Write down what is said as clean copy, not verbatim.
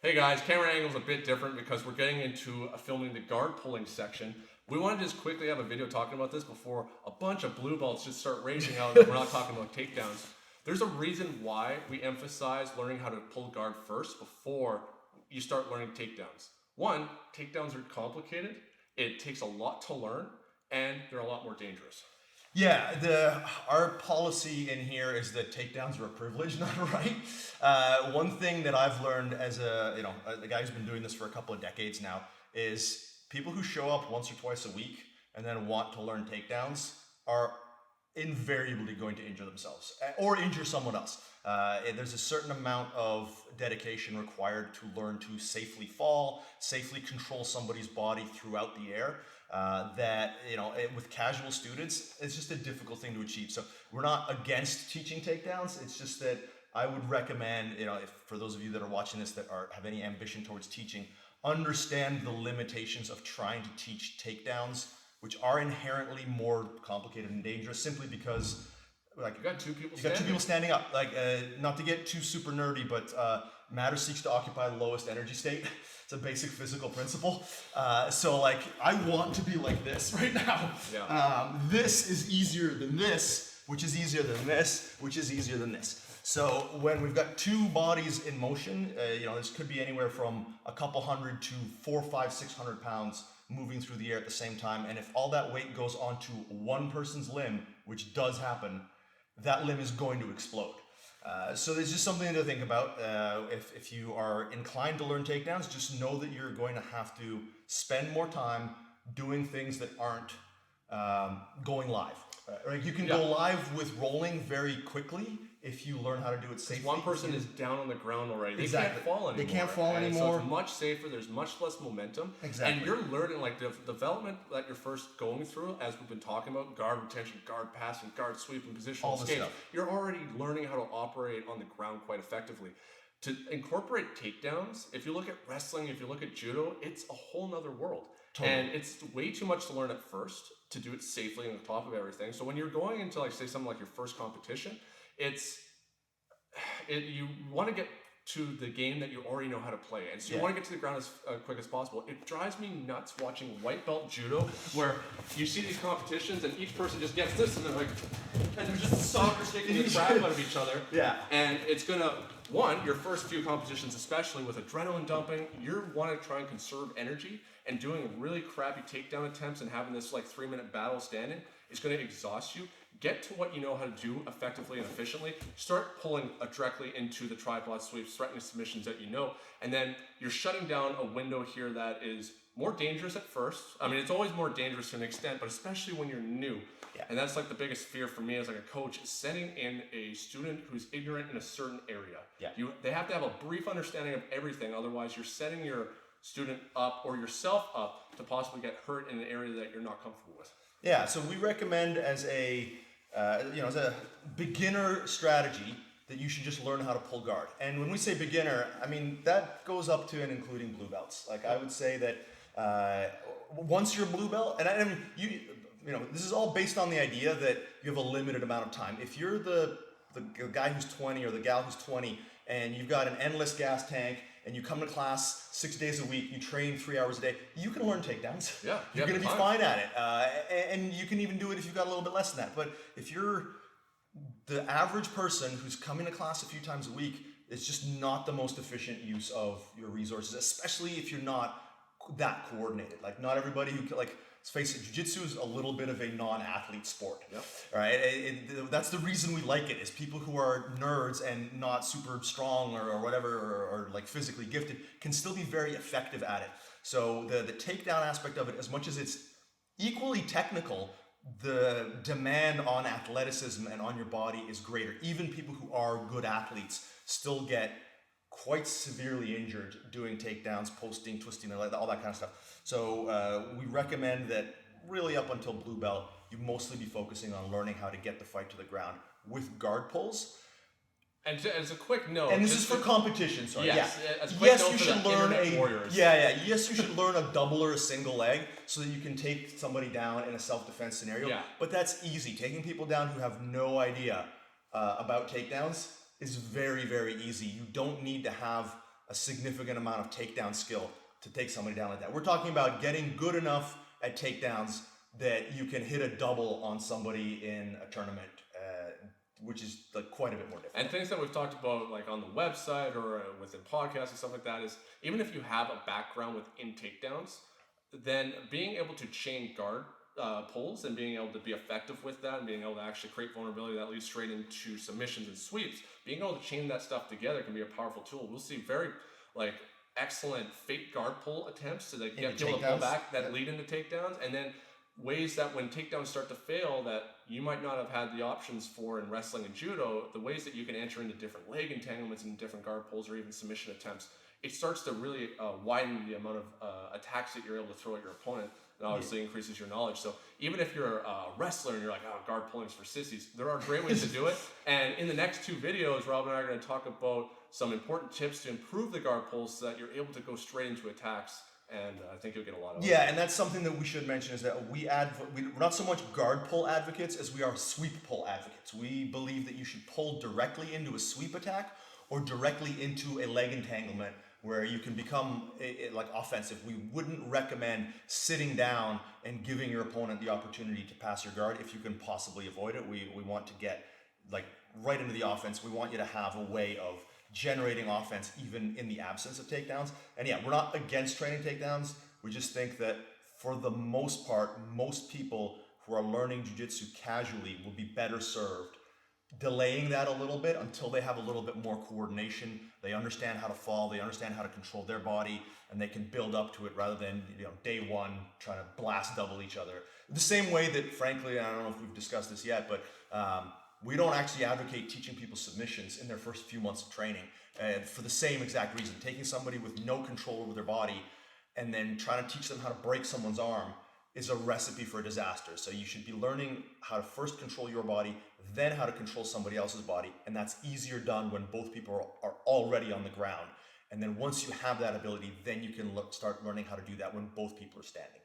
Hey guys, camera angle's a bit different because we're getting into filming the guard pulling section. We want to just quickly have a video talking about this before a bunch of blue belts just start raging out that we're not talking about takedowns. There's a reason why we emphasize learning how to pull guard first before you start learning takedowns. One, takedowns are complicated, it takes a lot to learn, and they're a lot more dangerous. Yeah, our policy in here is that takedowns are a privilege, not a right. One thing that I've learned as a guy who's been doing this for a couple of decades now is people who show up once or twice a week and then want to learn takedowns are invariably going to injure themselves or injure someone else. There's a certain amount of dedication required to learn to safely fall, safely control somebody's body throughout the air. With casual students, it's just a difficult thing to achieve. So we're not against teaching takedowns. It's just that I would recommend, if for those of you that are watching this that have any ambition towards teaching, understand the limitations of trying to teach takedowns, which are inherently more complicated and dangerous simply because you got two people standing up. Not to get too super nerdy, but matter seeks to occupy the lowest energy state. It's a basic physical principle. I want to be like this right now. Yeah. This is easier than this, which is easier than this, which is easier than this. So when we've got two bodies in motion, this could be anywhere from a couple hundred to 400, 500, 600 pounds moving through the air at the same time. And if all that weight goes onto one person's limb, which does happen, that limb is going to explode. So there's just something to think about. If you are inclined to learn takedowns, just know that you're going to have to spend more time doing things that aren't going live. You can go live with rolling very quickly if you learn how to do it safely. One person is down on the ground already. They Exactly. can't fall anymore. They can't fall anymore. So it's much safer. There's much less momentum. Exactly. And you're learning the development that you're first going through, as we've been talking about, guard retention, guard passing, guard sweep, and positional escape. You're already learning how to operate on the ground quite effectively. To incorporate takedowns, if you look at wrestling, if you look at judo, it's a whole nother world. Totally. And it's way too much to learn at first to do it safely on the top of everything. So when you're going into say something like your first competition, you want to get to the game that you already know how to play. And so you want to get to the ground as quick as possible. It drives me nuts watching white belt judo where you see these competitions and each person just gets this and they're just soccer sticking the crap out of each other. Yeah. And it's going to, your first few competitions, especially with adrenaline dumping, you want to try and conserve energy, and doing really crappy takedown attempts and having this 3-minute battle standing is going to exhaust you. Get to what you know how to do effectively and efficiently. Start pulling directly into the tripod sweeps, threatening submissions that you know, and then you're shutting down a window here that is more dangerous at first. I mean, it's always more dangerous to an extent, but especially when you're new. Yeah. And that's the biggest fear for me as a coach, is sending in a student who's ignorant in a certain area. Yeah. They have to have a brief understanding of everything, otherwise you're setting your student up or yourself up to possibly get hurt in an area that you're not comfortable with. Yeah, so we recommend as a beginner strategy that you should just learn how to pull guard. And when we say beginner, I mean that goes up to and including blue belts. I would say that once you're a blue belt, and I mean this is all based on the idea that you have a limited amount of time. If you're the guy who's 20 or the gal who's 20 and you've got an endless gas tank and you come to class 6 days a week, you train 3 hours a day, you can learn takedowns. Yeah, you're going to be fine at it. And you can even do it if you've got a little bit less than that. But if you're the average person who's coming to class a few times a week, it's just not the most efficient use of your resources, especially if you're not that coordinated. Not everybody who, let's face it, jiu-jitsu is a little bit of a non-athlete sport. Yep. Right? That's the reason we like it, is people who are nerds and not super strong or whatever, or physically gifted, can still be very effective at it. So the takedown aspect of it, as much as it's equally technical, the demand on athleticism and on your body is greater. Even people who are good athletes still get quite severely injured doing takedowns, posting, twisting, all that kind of stuff. So we recommend that really up until blue belt, you mostly be focusing on learning how to get the fight to the ground with guard pulls. And as a quick note, and this is for competition. Sorry. Yes, yes, you should learn Yes, you should learn a double or a single leg so that you can take somebody down in a self-defense scenario. Yeah. But that's easy. Taking people down who have no idea about takedowns is very, very easy. You don't need to have a significant amount of takedown skill to take somebody down like that. We're talking about getting good enough at takedowns that you can hit a double on somebody in a tournament, which is like quite a bit more difficult. And things that we've talked about, like on the website or within podcasts and stuff like that, is even if you have a background within takedowns, then being able to chain guard pulls and being able to be effective with that and being able to actually create vulnerability that leads straight into submissions and sweeps, being able to chain that stuff together can be a powerful tool. We'll see very like excellent fake guard pull attempts to like, get people to pull back that lead into takedowns, and then ways that when takedowns start to fail that you might not have had the options for in wrestling and judo, the ways that you can enter into different leg entanglements and different guard pulls or even submission attempts, it starts to really widen the amount of attacks that you're able to throw at your opponent, and obviously increases your knowledge. So even if you're a wrestler and you're like, oh, guard pulling's for sissies, there are great ways to do it. And in the next 2 videos, Rob and I are going to talk about some important tips to improve the guard pulls so that you're able to go straight into attacks. And I think you'll get a lot of and that's something that we should mention, is that we're not so much guard pull advocates as we are sweep pull advocates. We believe that you should pull directly into a sweep attack or directly into a leg entanglement where you can become like offensive. We wouldn't recommend sitting down and giving your opponent the opportunity to pass your guard if you can possibly avoid it. We want to get like right into the offense. We want you to have a way of generating offense even in the absence of takedowns. And we're not against training takedowns. We just think that for the most part, most people who are learning jiu-jitsu casually will be better served delaying that a little bit until they have a little bit more coordination. They understand how to fall, they understand how to control their body, and they can build up to it rather than day one trying to blast double each other. The same way that, frankly, I don't know if we've discussed this yet, but we don't actually advocate teaching people submissions in their first few months of training for the same exact reason. Taking somebody with no control over their body and then trying to teach them how to break someone's arm is a recipe for a disaster. So you should be learning how to first control your body, then how to control somebody else's body. And that's easier done when both people are already on the ground. And then once you have that ability, then you can start learning how to do that when both people are standing.